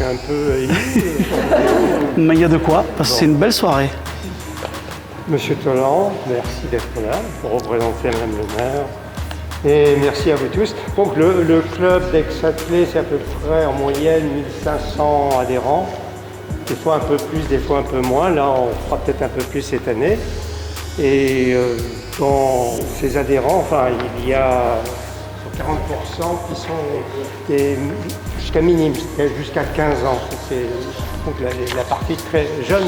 un peu ému. Mais il y a de quoi, parce que c'est une belle soirée. Monsieur Tolland, merci d'être là pour représenter Madame le maire. Et merci à vous tous. Donc le club d'Aix-Châtelet, c'est à peu près en moyenne 1500 adhérents. Des fois un peu plus, des fois un peu moins. Là, on fera peut-être un peu plus cette année. Et dans ces adhérents, enfin, il y a 40% qui sont jusqu'à minime, jusqu'à 15 ans. Donc la partie très jeune,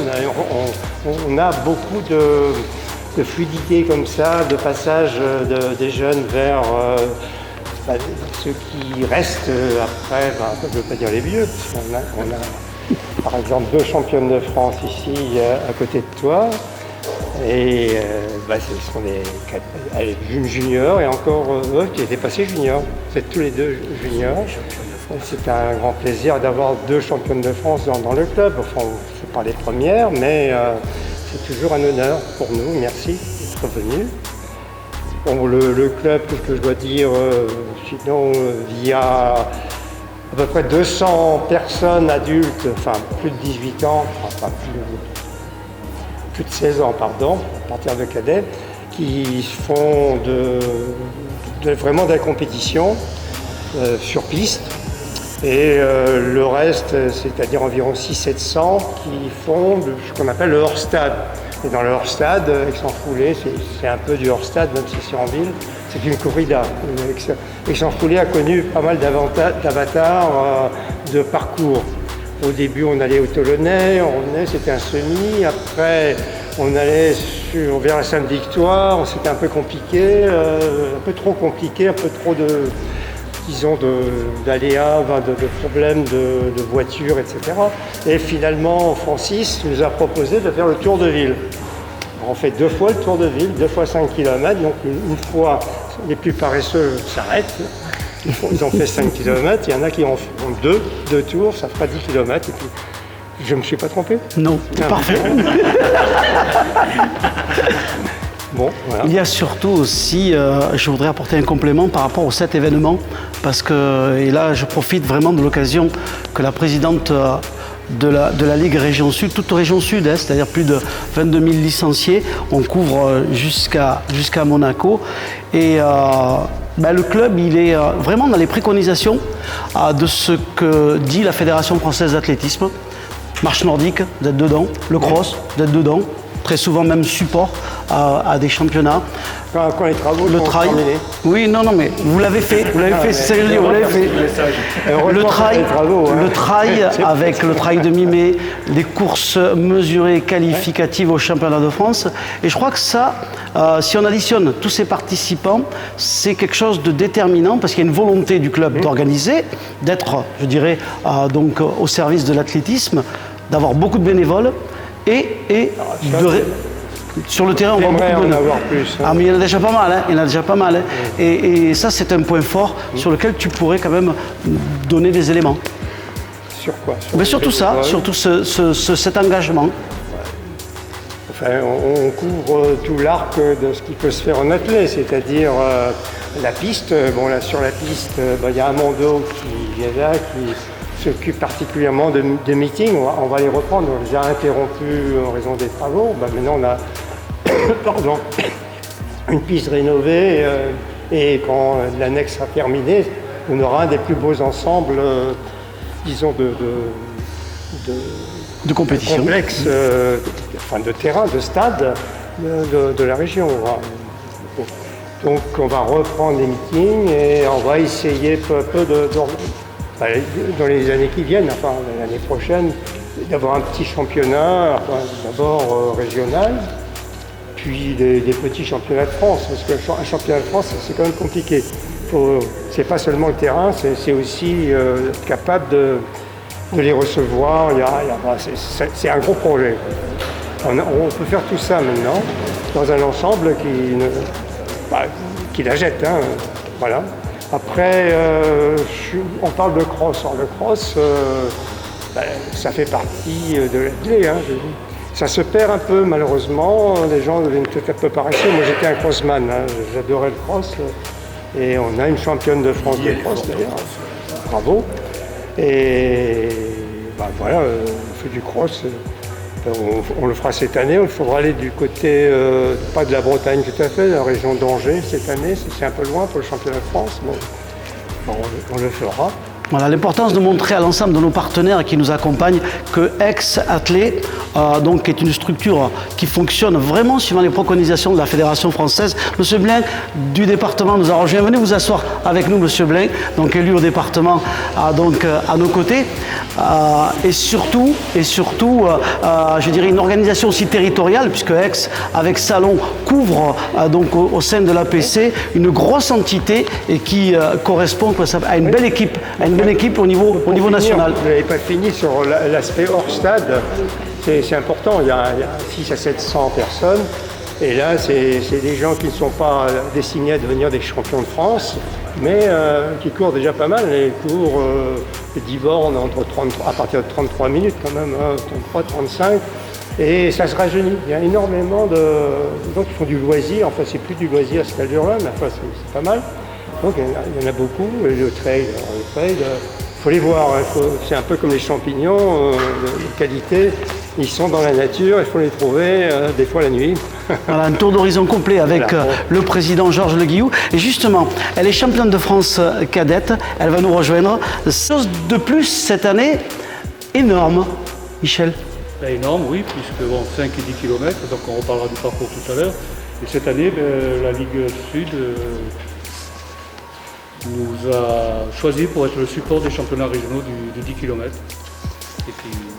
on a beaucoup de fluidité comme ça, de passage des jeunes vers ceux qui restent après, je ne veux pas dire les vieux, parce qu'on a par exemple 2 championnes de France ici à côté de toi. Et ce sont des juniors et encore qui étaient passés juniors. C'est tous les 2 juniors. C'est un grand plaisir d'avoir 2 championnes de France dans le club. Enfin, ce n'est pas les premières, mais c'est toujours un honneur pour nous. Merci d'être venus. Bon, le club, qu'est-ce que je dois dire sinon, il y a à peu près 200 personnes adultes, enfin plus de 18 ans, enfin plus de 16 ans, pardon, à partir de cadets, qui font vraiment de la compétition sur piste. Et le reste, c'est-à-dire environ 600-700, qui font ce qu'on appelle le hors-stade. Et dans le hors-stade, Aix-en-Foulée, c'est un peu du hors-stade, même si c'est en ville, c'est une corrida. Aix-en-Foulée a connu pas mal d'avatars de parcours. Au début, on allait au Toulonnais, c'était un semi. Après, on allait vers la Sainte-Victoire. C'était un peu compliqué, un peu trop compliqué, un peu trop d'aléas, de problèmes de voitures, etc. Et finalement, Francis nous a proposé de faire le tour de ville. On fait 2 fois le tour de ville, 2 fois 5 km. Donc une fois, les plus paresseux s'arrêtent. Ils ont fait 5 km, il y en a qui en font 2 tours, ça fera 10 km. Et puis, je ne me suis pas trompé? Non, parfait. Bon, voilà. Il y a surtout aussi, je voudrais apporter un complément par rapport aux 7 événements, parce que, et là je profite vraiment de l'occasion que la présidente de la Ligue Région Sud, toute Région Sud, c'est-à-dire plus de 22 000 licenciés, on couvre jusqu'à Monaco. Et le club, il est vraiment dans les préconisations de ce que dit la Fédération française d'athlétisme. Marche nordique, d'être dedans, le cross, d'être dedans, très souvent même support à des championnats. Quand les travaux le sont trail. terminés. Oui, non, mais vous l'avez fait, c'est sérieux, vous l'avez fait. Le trail avec le trail de mi-mai, les courses mesurées qualificatives au championnat de France. Et je crois que ça, si on additionne tous ces participants, c'est quelque chose de déterminant parce qu'il y a une volonté du club d'organiser, d'être, je dirais, donc au service de l'athlétisme, d'avoir beaucoup de bénévoles sur le terrain, on voit beaucoup en avoir plus. Ah, mais il y en a déjà pas mal, hein. Il y en a déjà pas mal. Hein. Et ça, c'est un point fort sur lequel tu pourrais quand même donner des éléments. Sur quoi? Surtout ça, surtout cet engagement. Enfin, on couvre tout l'arc de ce qui peut se faire en athlée, c'est-à-dire la piste. Bon, là, sur la piste, il y a Amando qui est là, qui s'occupe particulièrement de meetings. On va les reprendre. On les a interrompus en raison des travaux. Maintenant, on a une piste rénovée et quand l'annexe sera terminée, on aura un des plus beaux ensembles, disons, de compétition. Complexe, de terrain, de stade de la région. Donc on va reprendre les meetings et on va essayer peu à peu dans les années qui viennent, enfin l'année prochaine, d'avoir un petit championnat, d'abord régional, puis des petits championnats de France, parce qu'un championnat de France, c'est quand même compliqué. C'est pas seulement le terrain, c'est aussi être capable de les recevoir. C'est un gros projet. On peut faire tout ça maintenant dans un ensemble qui la jette. Hein, voilà. Après, on parle de cross. Alors, le cross, ça fait partie de l'athlé. Hein, ça se perd un peu, malheureusement. Les gens deviennent peut-être un peu paresseux. Moi, j'étais un crossman. Hein, j'adorais le cross. Et on a une championne de France de cross, d'ailleurs. Bravo. Et voilà, on fait du cross. On le fera cette année. Il faudra aller du côté, pas de la Bretagne tout à fait, de la région d'Angers cette année. C'est un peu loin pour le championnat de France. Bon, on le fera. Voilà, l'importance de montrer à l'ensemble de nos partenaires qui nous accompagnent que Aix-Athlée donc est une structure qui fonctionne vraiment suivant les préconisations de la Fédération française. Monsieur Blain du département nous a rejoint. Venez vous asseoir avec nous, Monsieur Blain, donc élu au département donc à nos côtés. Et surtout, je dirais une organisation aussi territoriale, puisque Aix, avec Salon, couvre donc au sein de l'APC une grosse entité et qui correspond à une belle équipe au niveau national. Vous n'avez pas fini sur l'aspect hors stade. C'est important, il y a 600 à 700 personnes. Et là, c'est des gens qui ne sont pas destinés à devenir des champions de France, mais qui courent déjà pas mal. Ils courent 10 bornes à partir de 33 minutes quand même, 33, 35. Et ça se rajeunit. Il y a énormément de gens qui font du loisir. Enfin, c'est plus du loisir à cette allure-là, mais enfin, c'est pas mal. Donc il y en a beaucoup. Et le trail, il faut les voir. C'est un peu comme les champignons de qualité. Ils sont dans la nature, il faut les trouver des fois la nuit. Voilà, un tour d'horizon complet avec le président Georges Le Guillou. Et justement, elle est championne de France cadette. Elle va nous rejoindre. Chose de plus cette année, énorme, Michel. Énorme, oui, puisque 5 et 10 km, donc on reparlera du parcours tout à l'heure. Et cette année, la Ligue Sud nous a choisi pour être le support des championnats régionaux du 10 km.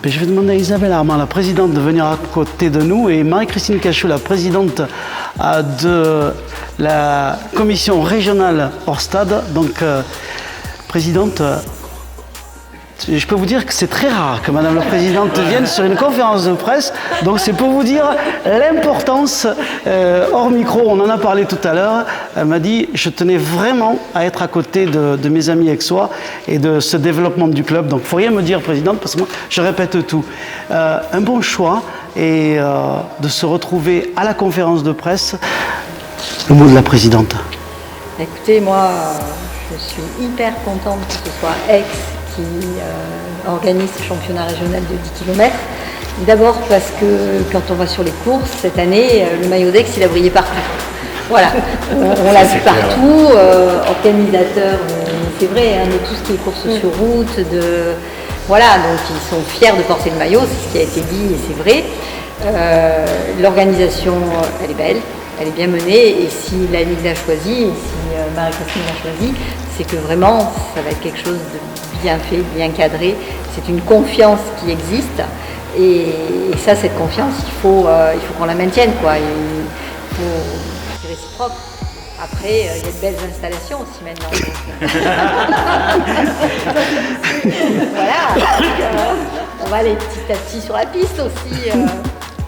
Je vais demander à Isabelle Armand, la présidente, de venir à côté de nous, et Marie-Christine Cachot, la présidente de la commission régionale hors stade. Donc, présidente, je peux vous dire que c'est très rare que Madame la Présidente vienne sur une conférence de presse. Donc c'est pour vous dire l'importance, hors micro, on en a parlé tout à l'heure. Elle m'a dit, je tenais vraiment à être à côté de mes amis aixois et de ce développement du club. Donc il ne faut rien me dire, Présidente, parce que moi, je répète tout. Un bon choix et de se retrouver à la conférence de presse. Le mot de la Présidente. Écoutez, moi, je suis hyper contente que ce soit Aix qui organise ce championnat régional de 10 km. D'abord parce que quand on va sur les courses, cette année, le maillot d'Aix, il a brillé partout. Voilà, on l'a vu partout, organisateurs, c'est vrai, de tout ce qui est course sur route, voilà, donc ils sont fiers de porter le maillot, c'est ce qui a été dit et c'est vrai. L'organisation, elle est belle, elle est bien menée et si la Ligue l'a choisi, et si Marie-Christine l'a choisi, c'est que vraiment, ça va être quelque chose de bien fait, bien cadré. C'est une confiance qui existe et ça, cette confiance, il faut qu'on la maintienne, quoi. C'est réciproque. Après, il y a de belles installations aussi maintenant. Voilà. On va aller petit à petit sur la piste aussi.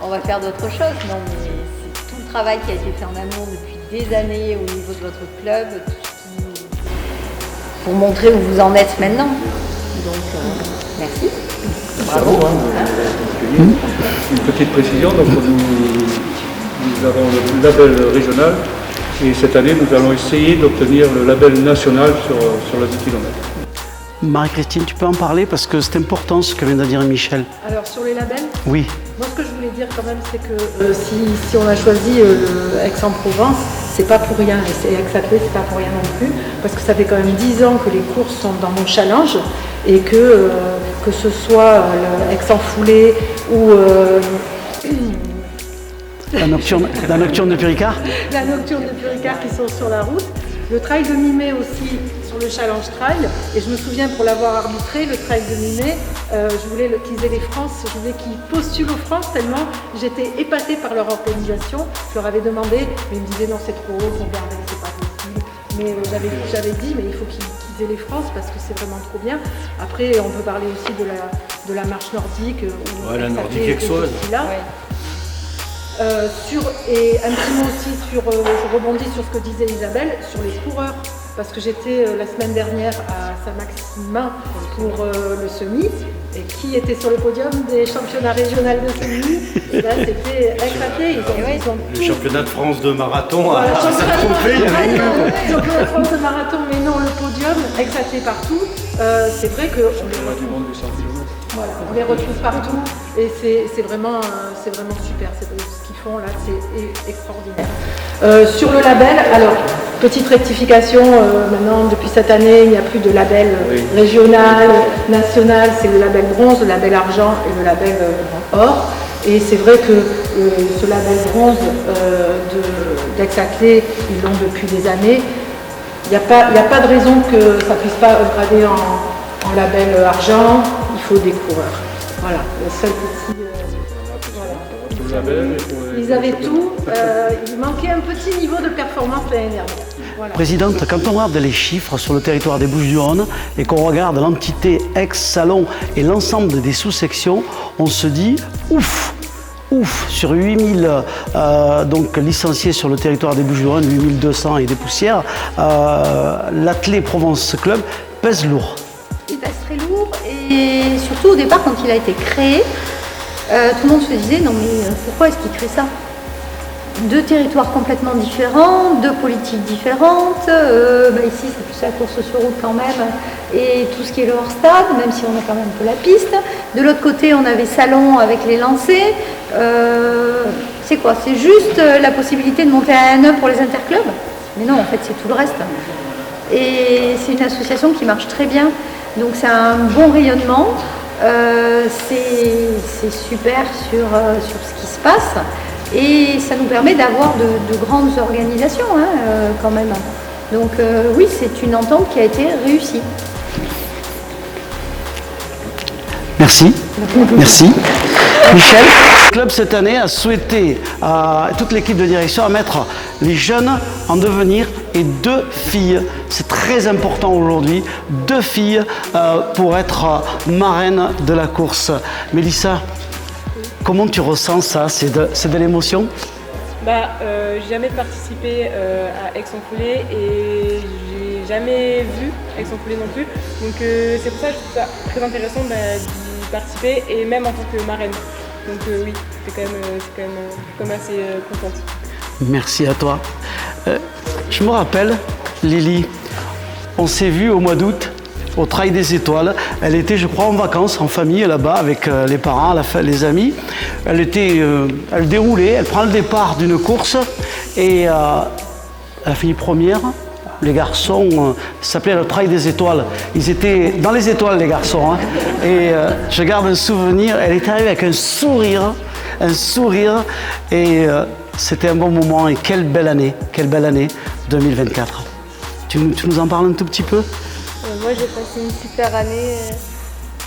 On va faire d'autres choses. Non, mais c'est tout le travail qui a été fait en amont depuis des années au niveau de votre club, pour montrer où vous en êtes maintenant. Donc, merci. Bravo. Une petite précision, donc nous avons le label régional et cette année nous allons essayer d'obtenir le label national sur le 10 km. Marie-Christine, tu peux en parler parce que c'est important ce que vient de dire Michel. Alors sur les labels, oui. Moi ce que je voulais dire quand même c'est que si on a choisi Aix-en-Provence, c'est pas pour rien, et Aix-Athlée c'est pas pour rien non plus, parce que ça fait quand même 10 ans que les courses sont dans mon challenge et que ce soit Aix-en-Foulée ou la nocturne de Puricard. La nocturne de Puricard qui sont sur la route. Le trail de Mimé aussi sur le challenge trail. Et je me souviens pour l'avoir arbitré, le trail de Mimé, je voulais qu'ils aient les France, je voulais qu'ils postulent aux France tellement j'étais épatée par leur organisation. Je leur avais demandé, mais ils me disaient non c'est trop haut, c'est pas possible. Mais j'avais dit mais il faut qu'ils aient les France parce que c'est vraiment trop bien. Après on peut parler aussi de la marche nordique. La nordique aixoise. Et un petit mot aussi je rebondis sur ce que disait Isabelle, sur les coureurs, parce que j'étais la semaine dernière à Saint-Maximin pour le semi, et qui était sur le podium des championnats régionaux de semi, et là c'était Aix-Athlée. Le championnat de France de marathon, voilà, ça s'est trompé. Le championnat de France de marathon, mais non, le podium, Aix-Athlée partout, c'est vrai que... Le championnat du monde du 100 km. Voilà, on les retrouve partout et c'est vraiment super. Ce qu'ils font là, c'est extraordinaire. Sur le label, alors, petite rectification, maintenant, depuis cette année, il n'y a plus de label régional, national, c'est le label bronze, le label argent et le label or. Et c'est vrai que ce label bronze d'Aix-Saclay, ils l'ont depuis des années. Il n'y a pas de raison que ça ne puisse pas upgrader en label argent. Il faut des coureurs. Voilà, le seul petit... Ils avaient tout. Il manquait un petit niveau de performance l'année dernière. Voilà. Présidente, quand on regarde les chiffres sur le territoire des Bouches-du-Rhône et qu'on regarde l'entité ex-salon et l'ensemble des sous-sections, on se dit ouf, sur 8000 donc licenciés sur le territoire des Bouches-du-Rhône, 8200 et des poussières, l'Athlé Provence Club pèse lourd. Il pèse très lourd et surtout au départ quand il a été créé, tout le monde se disait non mais pourquoi est-ce qu'il crée ça ? Deux territoires complètement différents, deux politiques différentes, ici c'est plus la course sur route quand même, et tout ce qui est le hors-stade, même si on a quand même un peu la piste. De l'autre côté on avait Salon avec les lancers, c'est quoi? C'est juste la possibilité de monter à N1 pour les interclubs? Mais non, en fait c'est tout le reste. Et c'est une association qui marche très bien, donc c'est un bon rayonnement, c'est super sur ce qui se passe. Et ça nous permet d'avoir de grandes organisations quand même. Donc oui, c'est une entente qui a été réussie. Merci. Michel, le club cette année a souhaité à toute l'équipe de direction à mettre les jeunes en devenir et 2 filles. C'est très important aujourd'hui, 2 filles pour être marraines de la course. Mélissa, comment tu ressens ça? C'est de l'émotion? J'ai jamais participé à Aix-en-Foulée et j'ai jamais vu Aix-en-Foulée non plus. Donc c'est pour ça que je trouve ça très intéressant d'y participer et même en tant que marraine. Donc oui, c'est quand même assez contente. Merci à toi. Je me rappelle, Lily, on s'est vu au mois d'août au Trail des Étoiles. Elle était, je crois, en vacances, en famille, là-bas, avec les parents, les amis. Elle déroulait, elle prend le départ d'une course et elle a fini première. Les garçons, ça s'appelait le Trail des Étoiles. Ils étaient dans les étoiles, les garçons. Et je garde un souvenir, elle est arrivée avec un sourire. Et c'était un bon moment. Et quelle belle année 2024. Tu nous en parles un tout petit peu? Moi j'ai passé une super année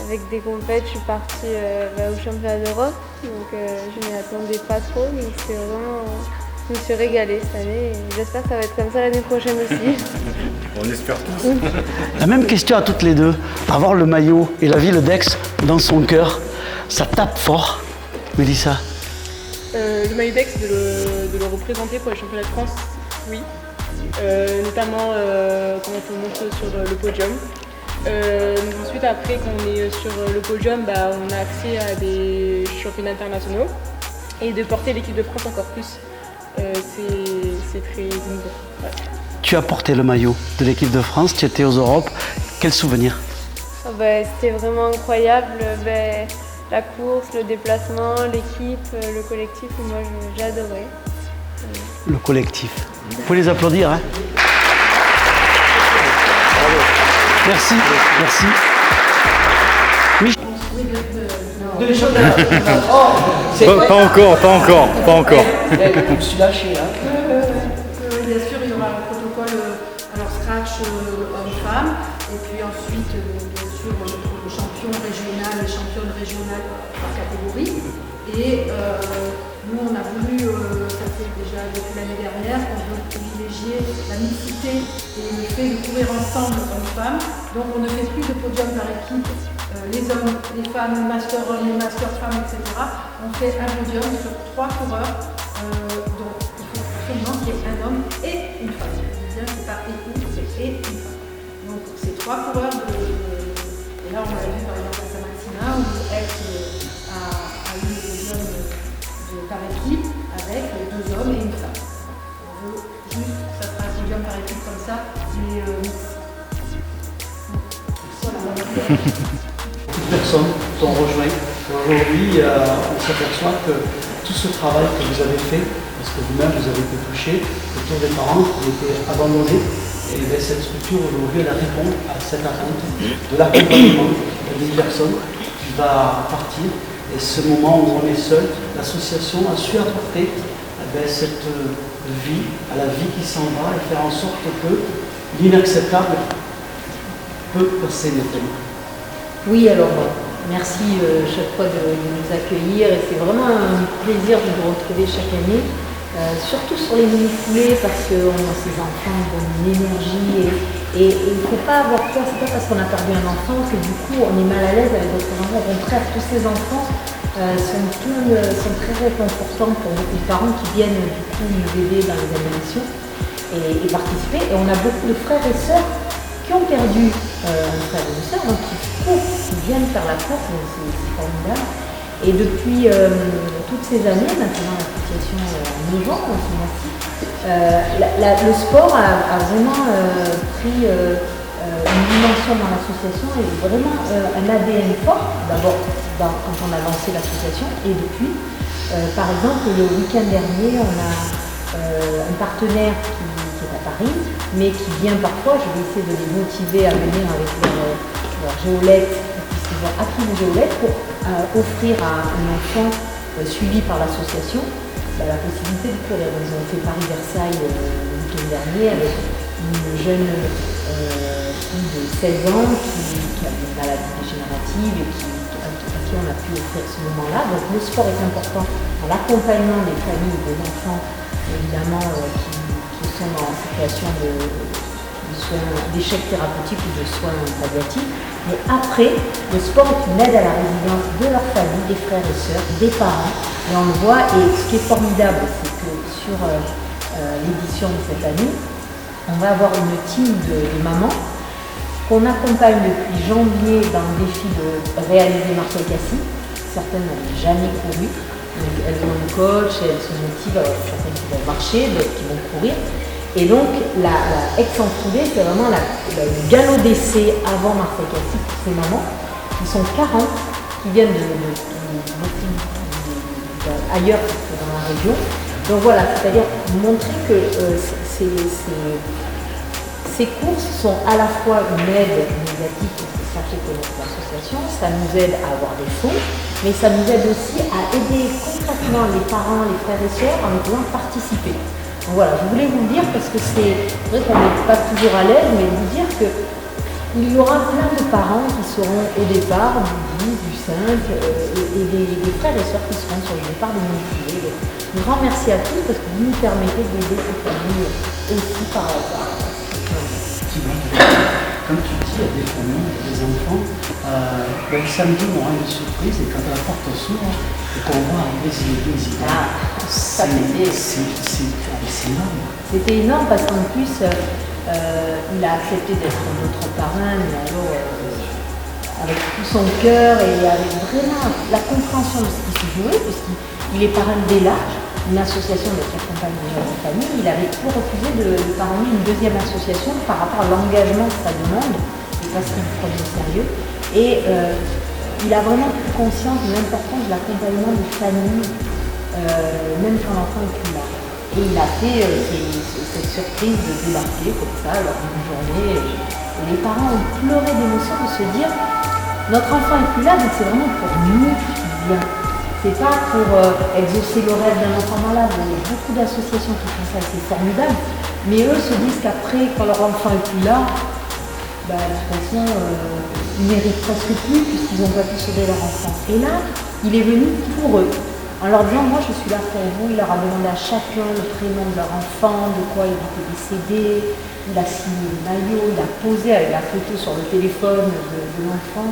avec des compètes, je suis partie au championnat d'Europe, donc je m'y attendais pas trop, donc c'était vraiment, je me suis régalée cette année et j'espère que ça va être comme ça l'année prochaine aussi. On espère tous. La même question à toutes les deux, avoir le maillot et la ville d'Aix dans son cœur, ça tape fort. Mélissa? Le maillot d'Aix, de le représenter pour les championnats de France, oui. Notamment quand on monte sur le podium. Ensuite, après, quand on est sur le podium, on a accès à des championnats internationaux et de porter l'équipe de France encore plus. C'est très émouvant. Ouais. Tu as porté le maillot de l'équipe de France, tu étais aux Europes. Quel souvenir? C'était vraiment incroyable. La course, le déplacement, l'équipe, le collectif, moi j'ai adoré. Le collectif. Vous pouvez les applaudir, hein? Merci. Michel. Pas encore. Je suis lâché, hein? Bien sûr, il y aura un protocole scratch homme-femme, et puis ensuite, bien sûr, le champion régional et championne régionale par catégorie. Et nous, on a voulu, ça fait déjà depuis l'année dernière, qu'on veut privilégier la mixité et le fait de courir ensemble hommes-femmes. Donc on ne fait plus de podium par équipe, les hommes, les femmes, les master hommes, les master femmes, etc. On fait un podium sur 3 coureurs. Donc il faut absolument qu'il y ait un homme et une femme. C'est pas et une, c'est et une femme. Donc c'est 3 coureurs et là on l'a vu par exemple à Saint-Maximin où Aix a eu le podium par équipe avec 2 hommes et une femme. On veut juste que ça sera un podium par équipe comme ça, mais voilà. personnes t'ont rejoint. Aujourd'hui, on s'aperçoit que tout ce travail que vous avez fait, parce que vous-même vous avez été touché, autour des parents qui étaient abandonnés, et bien, cette structure aujourd'hui elle répond à cette attente de l'accompagnement d'une personne qui va partir. Et ce moment où on est seul, l'association a su apporter cette vie, à la vie qui s'en va, et faire en sorte que l'inacceptable peut passer maintenant. Oui, alors merci chaque fois de nous accueillir et c'est vraiment un plaisir de vous retrouver chaque année, surtout sur les mini-foulées parce qu'on a ces enfants qui ont une énergie et il ne faut pas avoir peur, c'est pas parce qu'on a perdu un enfant que du coup on est mal à l'aise avec d'autres enfants. Au contraire, tous ces enfants sont très réconfortants pour beaucoup de parents qui viennent du coup nous aider dans les animations et participer. Et on a beaucoup de frères et sœurs qui ont perdu un frère et une sœur, donc qui courent, qui viennent faire la course, donc c'est formidable. Et depuis toutes ces années, maintenant l'association en 9 ans, on se le sport a vraiment pris une dimension dans l'association et vraiment un ADN fort, d'abord quand on a lancé l'association et depuis. Par exemple, le week-end dernier, on a un partenaire qui est à Paris, mais qui vient parfois, je vais essayer de les motiver à venir avec leur géolette, puisqu'ils ont acquis une géolette pour offrir à un enfant suivi par l'association la possibilité de courir. Ils ont fait Paris-Versailles le week-end dernier avec une jeune fille de 16 ans qui a une maladie dégénérative et à qui on a pu offrir ce moment-là. Donc le sport est important dans l'accompagnement des familles et des enfants, évidemment, qui sont en situation d'échec thérapeutique ou de soins palliatifs. Mais après, le sport est une aide à la résilience de leur famille, des frères et sœurs, des parents. Et on le voit, et ce qui est formidable, c'est que sur l'édition de cette année, on va avoir une team de mamans qu'on accompagne depuis janvier dans le défi de réaliser Marseille-Cassis. Certaines n'avaient jamais couru, donc elles ont un coach et elles se motivent, certaines qui vont marcher, d'autres qui vont courir. Et donc la Aix-en-Foulée, c'est vraiment le galop d'essai avant Marseille-Cassis pour ces mamans, qui sont 40, qui viennent ailleurs que dans la région. Donc voilà, c'est-à-dire montrer que ces courses sont à la fois une aide médiatique, parce que ça fait connaître l'association, ça nous aide à avoir des fonds, mais ça nous aide aussi à aider concrètement les parents, les frères et sœurs en les faisant participer. Donc voilà, je voulais vous le dire parce que c'est vrai qu'on n'est pas toujours à l'aise, mais vous dire qu'il y aura plein de parents qui seront au départ du 10, du 5 et des frères et sœurs qui seront sur le départ des mini-foulées. Un grand merci à tous parce que vous nous permettez d'aider ces familles aussi par rapport. Comme tu dis, il y a des familles, des enfants, le samedi, on a une surprise et quand la porte s'ouvre et qu'on voit arriver ces images, c'est énorme. C'était énorme parce qu'en plus, il a accepté d'être notre parrain, mais alors avec tout son cœur et avec vraiment la compréhension de ce qui se jouait, puisqu'il est parrain dès l'âge, une association qui accompagne les jeunes familles. Il avait tout refusé de parrainer une deuxième association par rapport à l'engagement que ça demande et parce qu'il le prenait au sérieux. Et il a vraiment pris conscience de l'importance de l'accompagnement des familles, même quand l'enfant est plus là. Et il a fait cette surprise de débarquer comme ça lors d'une journée. Et les parents ont pleuré d'émotion de se dire notre enfant est plus là, donc c'est vraiment pour nous bien. C'est pas pour exaucer le rêve d'un enfant malade. Il y a beaucoup d'associations qui font ça et c'est formidable. Mais eux se disent qu'après, quand leur enfant est plus là, de toute façon, ils méritent presque plus puisqu'ils n'ont pas pu sauver leur enfant. Et là, il est venu pour eux. En leur disant, moi je suis là pour vous. Il leur a demandé à chacun le prénom de leur enfant, de quoi il était décédé. Il a signé le maillot, il a posé avec la photo sur le téléphone de l'enfant.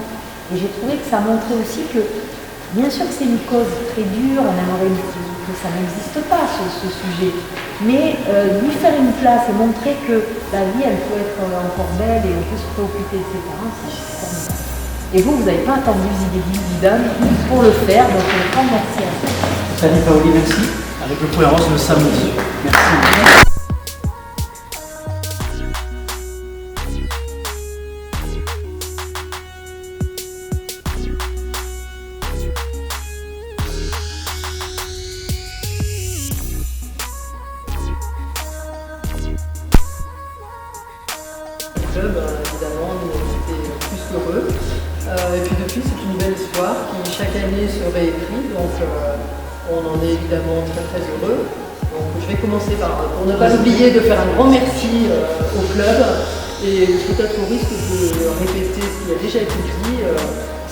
Et j'ai trouvé que ça montrait aussi que bien sûr que c'est une cause très dure, on aimerait que ça n'existe pas, ce sujet. Mais lui faire une place et montrer que la vie, elle peut être encore belle et on peut se préoccuper de ses parents, c'est formidable. Et vous n'avez pas attendu Zidane pour le faire, donc un grand merci à vous. Salut Paoli, merci. Avec le Point Rose le samedi. Merci. club, évidemment, nous on était plus qu'heureux. Et puis depuis, c'est une belle histoire qui chaque année se réécrit, donc on en est évidemment très très heureux. Donc je vais commencer pour ne pas oublier, de faire un grand merci au club, et peut-être au risque de répéter ce qui a déjà été dit.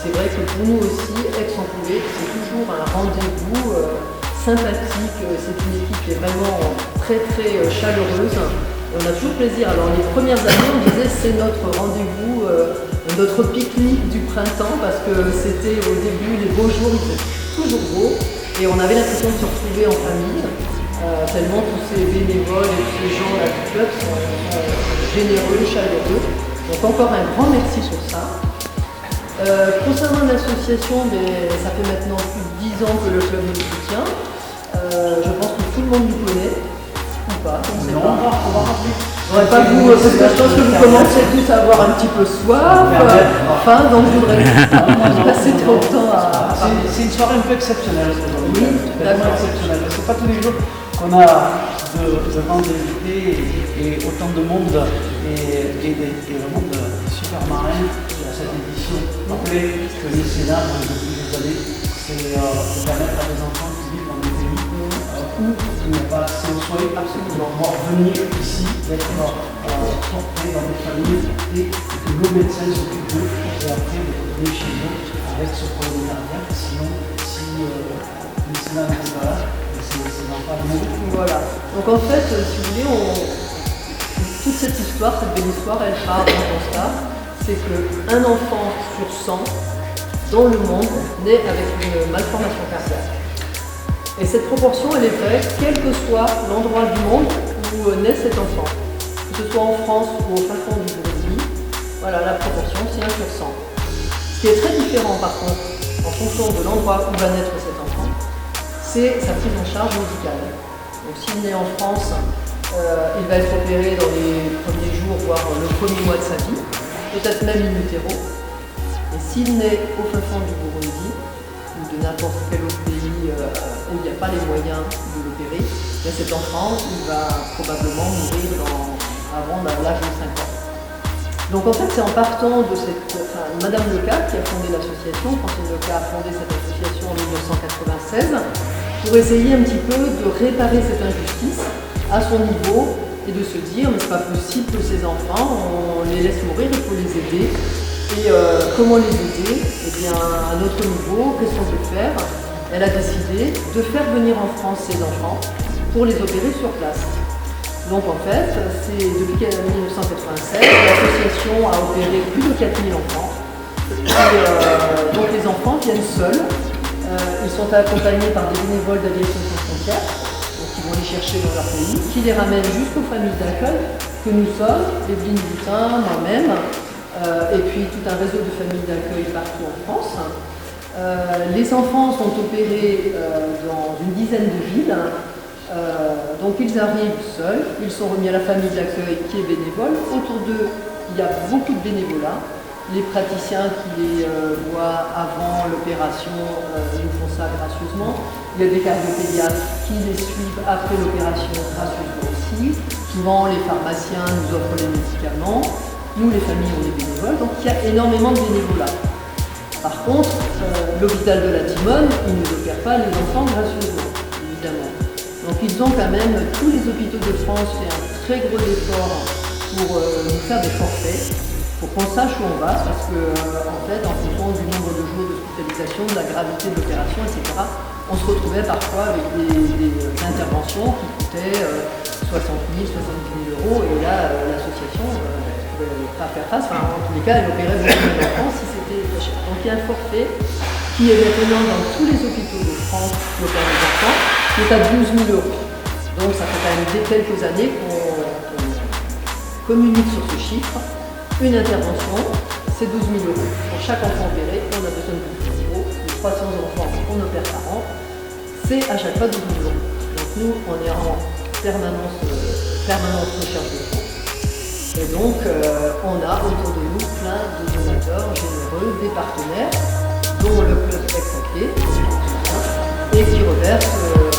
C'est vrai que pour nous aussi, Aix-en-Provence, c'est toujours un rendez-vous sympathique. C'est une équipe qui est vraiment très très chaleureuse. On a toujours plaisir. Alors les premières années, on disait c'est notre rendez-vous, notre pique-nique du printemps, parce que c'était au début, les beaux jours, il faisait toujours beau, et on avait l'impression de se retrouver en famille, tellement tous ces bénévoles et tous ces gens là du club sont généreux, chaleureux. Donc encore un grand merci pour ça. Concernant l'association, ça fait maintenant plus de 10 ans que le club nous soutient. Je pense que tout le monde nous connaît, ou pas, on ne sait pas. Ouais, pas vous, parce que je pense que vous commencez tous à avoir un petit peu soif. Enfin, donc je voudrais passer trop de temps à parler. C'est une soirée un peu exceptionnelle. Oui, d'accord. Exceptionnelle. C'est pas tous les jours qu'on a de grands invités et autant de monde et vraiment de super marraines à cette édition. Rappelez que le Sénat, depuis des années, c'est de permettre à des enfants qui vivent dans des pays où il n'y a pas accès aux soins, absolument pouvoir venir ici, d'être portés dans des familles et que nos médecins s'occupent d'eux et après de retourner chez eux avec ce problème cardiaque. Sinon, si le Sénat n'est pas là, c'est n'en mourent. Voilà. Donc en fait, si vous voulez, toute cette histoire, cette belle histoire, elle part d'un constat, c'est qu'un enfant sur 100 dans le monde naît avec une malformation cardiaque. Et cette proportion, elle est vraie, quel que soit l'endroit du monde où naît cet enfant. Que ce soit en France ou au fin fond du Burundi, voilà, la proportion, c'est 1 sur 100. Ce qui est très différent par contre, en fonction de l'endroit où va naître cet enfant, c'est sa prise en charge médicale. Donc s'il naît en France, il va être opéré dans les premiers jours, voire le premier mois de sa vie, peut-être même in utero. Et s'il naît au fin fond du Burundi, ou de n'importe quel autre pays où il n'y a pas les moyens de l'opérer, cet enfant il va probablement mourir avant l'âge de 5 ans. Donc en fait c'est en partant de Madame Leca qui a fondé l'association, Francine Leca a fondé cette association en 1996, pour essayer un petit peu de réparer cette injustice à son niveau et de se dire mais c'est pas possible que ces enfants, on les laisse mourir, il faut les aider. Et comment les aider? Eh bien, à notre niveau, qu'est-ce qu'on peut faire? Elle a décidé de faire venir en France ces enfants pour les opérer sur place. Donc en fait, c'est depuis 1996, l'association a opéré plus de 4000 enfants. Et, donc les enfants viennent seuls. Ils sont accompagnés par des bénévoles d'Aviation Sans Frontières, qui vont les chercher dans leur pays, qui les ramènent jusqu'aux familles d'accueil que nous sommes, Evelyne Butin, moi-même, et puis tout un réseau de familles d'accueil partout en France. Les enfants sont opérés dans une dizaine de villes, donc ils arrivent seuls, ils sont remis à la famille d'accueil qui est bénévole. Autour d'eux, il y a beaucoup de bénévolat. Les praticiens qui les voient avant l'opération nous font ça gracieusement. Il y a des cardiopédiatres qui les suivent après l'opération gracieusement aussi. Souvent, les pharmaciens nous offrent les médicaments. Nous, les familles, on est bénévoles, donc il y a énormément de bénévolat. Par contre, l'hôpital de la Timone, il ne opère pas les enfants gracieusement, évidemment. Donc ils ont quand même, tous les hôpitaux de France fait un très gros effort pour nous faire des forfaits, pour qu'on sache où on va, parce que en fait, en fonction du nombre de jours d'hospitalisation, de la gravité de l'opération, etc., on se retrouvait parfois avec des interventions qui coûtaient 60 000, 70 000 euros, et là, l'association ne pouvait pas faire face. Enfin, en tous les cas, elle opérait beaucoup d'enfants si c'était très cher. Donc il y a un forfait qui est maintenant dans tous les hôpitaux de France qui opère les enfants, qui est à 12 000 euros. Donc ça fait quand même quelques années qu'on communique sur ce chiffre. Une intervention, c'est 12 000 euros. Pour chaque enfant opéré, on a besoin de 12 000 euros. Les 300 enfants qu'on opère par an, c'est à chaque fois 12 000 euros. Donc nous, on est en permanence recherche de fonds. Et donc, on a autour de nous plein de donateurs généreux, des partenaires, dont le club Aix-en-Provence, et qui reversent